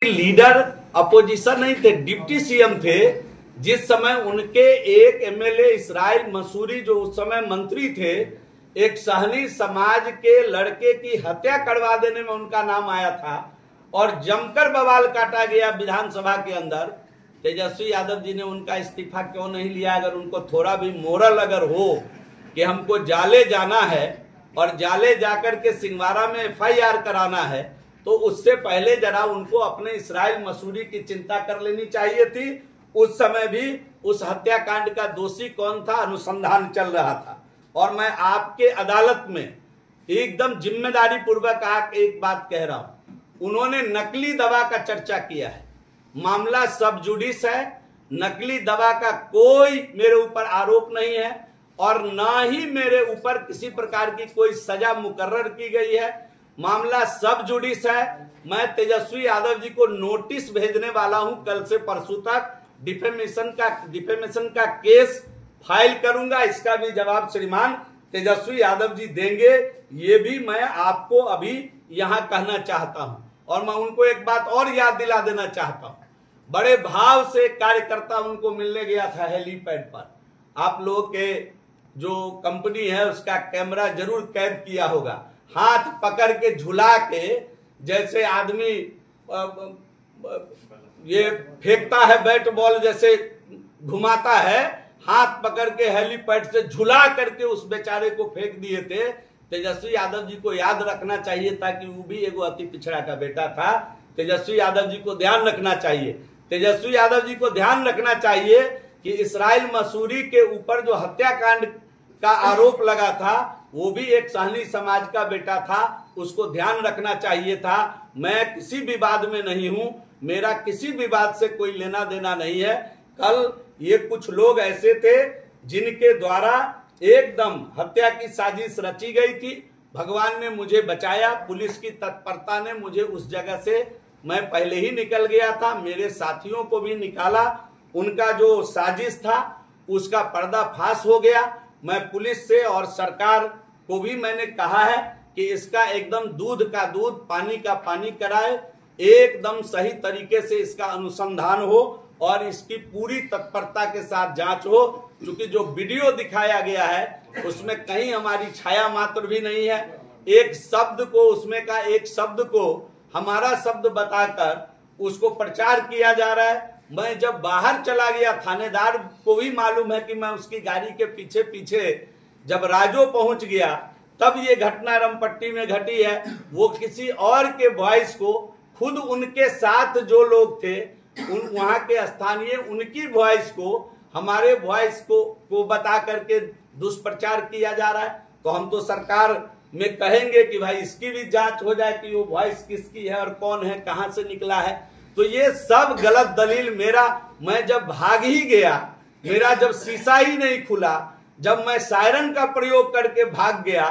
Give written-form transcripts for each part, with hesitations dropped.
Leader opposition नहीं थे, deputy CM थे। जिस समय उनके एक एमएलए इसराइल मसूरी जो उस समय मंत्री थे, एक सहनी समाज के लड़के की हत्या करवा देने में उनका नाम आया था और जमकर बवाल काटा गया विधानसभा के अंदर। तेजस्वी यादव जी ने उनका इस्तीफा क्यों नहीं लिया? अगर उनको थोड़ा भी मोरल अगर हो कि हमको जाले जाना है और जाले जाकर के सिंगवारा में एफआईआर कराना है, तो उससे पहले जरा उनको अपने इसराइल मसूरी की चिंता कर लेनी चाहिए थी। उस समय भी उस हत्याकांड का दोषी कौन था, अनुसंधान चल रहा था। और मैं आपके अदालत में एकदम जिम्मेदारी पूर्वक एक बात कह रहा हूं, उन्होंने नकली दवा का चर्चा किया है। मामला सब जुडिस है, नकली दवा का कोई मेरे ऊपर आरोप नहीं है और ना ही मेरे ऊपर किसी प्रकार की कोई सजा मुकर्रर की गई है। मामला सब जुडिस है। मैं तेजस्वी यादव जी को नोटिस भेजने वाला हूं, कल से परसों तक डिफेमेशन का केस फाइल करूंगा। इसका भी जवाब श्रीमान तेजस्वी यादव जी देंगे, ये भी मैं आपको अभी यहां कहना चाहता हूं। और मैं उनको एक बात और याद दिला देना चाहता हूं, बड़े भाव से कार्यकर्ता उनको मिलने गया था हेलीपैड पर। आप लोगों के जो कंपनी है उसका कैमरा जरूर कैद किया होगा। हाथ पकड़ के झुला के, जैसे आदमी ये फेंकता है बैट बॉल जैसे घुमाता है, हाथ पकड़ के हेलीपैड से झुला करके उस बेचारे को फेंक दिए थे। तेजस्वी यादव जी को याद रखना चाहिए था कि वो भी एगो अति पिछड़ा का बेटा था। तेजस्वी यादव जी को ध्यान रखना चाहिए। तेजस्वी यादव जी को ध्यान रखना चाहिए कि इसराइल मसूरी के ऊपर जो हत्याकांड का आरोप लगा था वो भी एक सहनी समाज का बेटा था, उसको ध्यान रखना चाहिए था। मैं किसी विवाद में नहीं हूं, मेरा किसी विवाद से कोई लेना देना नहीं है। कल ये कुछ लोग ऐसे थे जिनके द्वारा एकदम हत्या की साजिश रची गई थी। भगवान ने मुझे बचाया, पुलिस की तत्परता ने मुझे उस जगह से, मैं पहले ही निकल गया था, मेरे साथियों को भी निकाला। उनका जो साजिश था उसका पर्दाफाश हो गया। मैं पुलिस से और सरकार को भी मैंने कहा है कि इसका एकदम दूध का दूध पानी का पानी कराए, एकदम सही तरीके से इसका अनुसंधान हो और इसकी पूरी तत्परता के साथ जांच हो। क्योंकि जो वीडियो दिखाया गया है उसमें कहीं हमारी छाया मात्र भी नहीं है। एक शब्द को, उसमें का एक शब्द को हमारा शब्द बताकर उसको प्रचार किया जा रहा है। मैं जब बाहर चला गया, थानेदार को भी मालूम है कि मैं उसकी गाड़ी के पीछे पीछे जब राजो पहुंच गया, तब ये घटना रमपट्टी में घटी है। वो किसी और के वॉइस को, खुद उनके साथ जो लोग थे वहां के स्थानीय, उनकी वॉइस को हमारे वॉइस को बता करके दुष्प्रचार किया जा रहा है। तो हम तो सरकार में कहेंगे कि भाई इसकी भी जांच हो जाए कि वो वॉइस किसकी है और कौन है, कहां से निकला है। तो ये सब गलत दलील मैं जब भाग ही गया, मेरा जब शीशा ही नहीं खुला, जब मैं सायरन का प्रयोग करके भाग गया,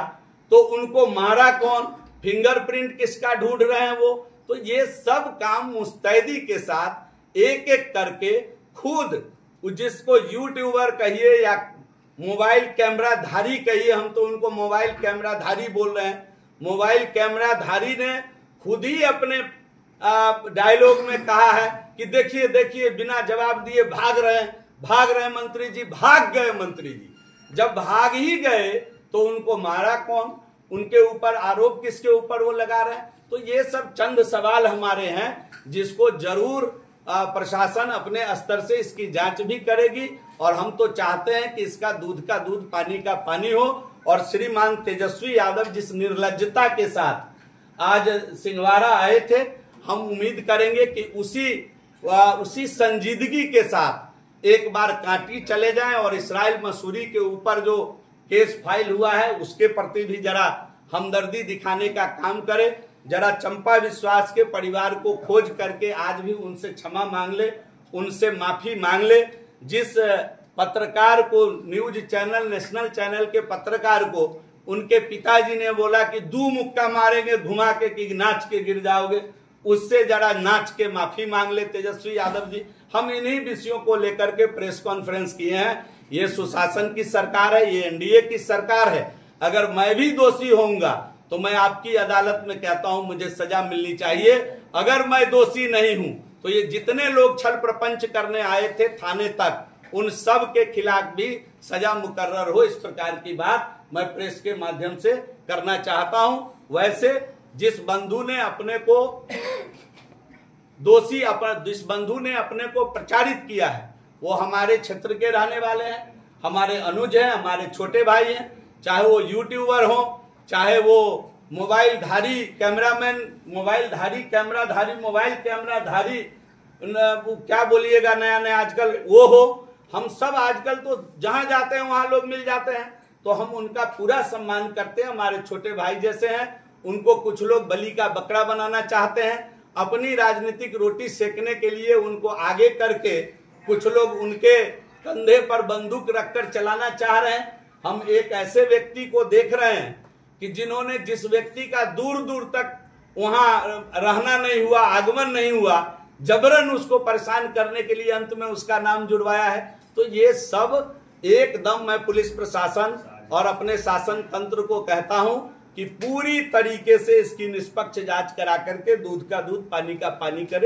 तो उनको मारा कौन, फिंगरप्रिंट किसका ढूंढ रहे हैं वो। तो ये सब काम मुस्तैदी के साथ एक एक करके खुद, जिसको यूट्यूबर कहिए या मोबाइल कैमरा धारी कहिए, हम तो उनको मोबाइल कैमरा धारी बोल रहे हैं। मोबाइल कैमरा धारी ने खुद ही अपने डायलॉग में कहा है कि देखिए देखिए, बिना जवाब दिए भाग रहे हैं मंत्री जी, भाग गए मंत्री जी। जब भाग ही गए तो उनको मारा कौन, उनके ऊपर आरोप किसके ऊपर वो लगा रहे हैं। तो ये सब चंद सवाल हमारे हैं जिसको जरूर प्रशासन अपने स्तर से इसकी जांच भी करेगी। और हम तो चाहते हैं कि इसका दूध का दूध पानी का पानी हो। और श्रीमान तेजस्वी यादव जिस निर्लज्जता के साथ आज सिंगवारा आए थे, हम उम्मीद करेंगे कि उसी संजीदगी के साथ एक बार कांटी चले जाएं और इसराइल मसूरी के ऊपर जो केस फाइल हुआ है उसके प्रति भी जरा हमदर्दी दिखाने का काम करें। जरा चंपा विश्वास के परिवार को खोज करके आज भी उनसे क्षमा मांग ले, उनसे माफी मांग ले। जिस पत्रकार को, न्यूज चैनल, नेशनल चैनल के पत्रकार को उनके पिताजी ने बोला कि 2 मुक्का मारेंगे घुमा के कि नाच के गिर जाओगे, उससे जरा नाच के माफी मांग ले तेजस्वी यादव जी। हम इन्हीं विषयों को लेकर के प्रेस कॉन्फ्रेंस किए हैं। ये सुशासन की सरकार है, ये एनडीए की सरकार है। अगर मैं भी दोषी होऊंगा तो मैं आपकी अदालत में कहता हूं मुझे सजा मिलनी चाहिए। अगर मैं दोषी नहीं हूं तो ये जितने लोग छल प्रपंच करने आए थे थाने तक, उन सब के खिलाफ भी सजा मुकर्रर हो, इस प्रकार की बात मैं प्रेस के माध्यम से करना चाहता हूं। वैसे जिस बंधु ने अपने को दोषी, जिस बंधु ने अपने को प्रचारित किया है, वो हमारे क्षेत्र के रहने वाले हैं, हमारे अनुज हैं, हमारे छोटे भाई हैं, चाहे वो यूट्यूबर हो, चाहे वो मोबाइल धारी कैमरामैन, मोबाइल कैमराधारी, क्या बोलिएगा नया नया आजकल वो हो, हम सब आजकल तो जहां जाते हैं वहां लोग मिल जाते हैं, तो हम उनका पूरा सम्मान करते हैं। हमारे छोटे भाई जैसे हैं, उनको कुछ लोग बलि का बकरा बनाना चाहते हैं, अपनी राजनीतिक रोटी सेकने के लिए उनको आगे करके कुछ लोग उनके कंधे पर बंदूक रखकर चलाना चाह रहे हैं। हम एक ऐसे व्यक्ति को देख रहे हैं कि जिन्होंने, जिस व्यक्ति का दूर दूर तक वहां रहना नहीं हुआ, आगमन नहीं हुआ, जबरन उसको परेशान करने के लिए अंत में उसका नाम जुड़वाया है। तो ये सब एकदम मैं पुलिस प्रशासन और अपने शासन तंत्र को कहता हूं कि पूरी तरीके से इसकी निष्पक्ष जांच करा करके दूध का दूध, पानी का पानी करे।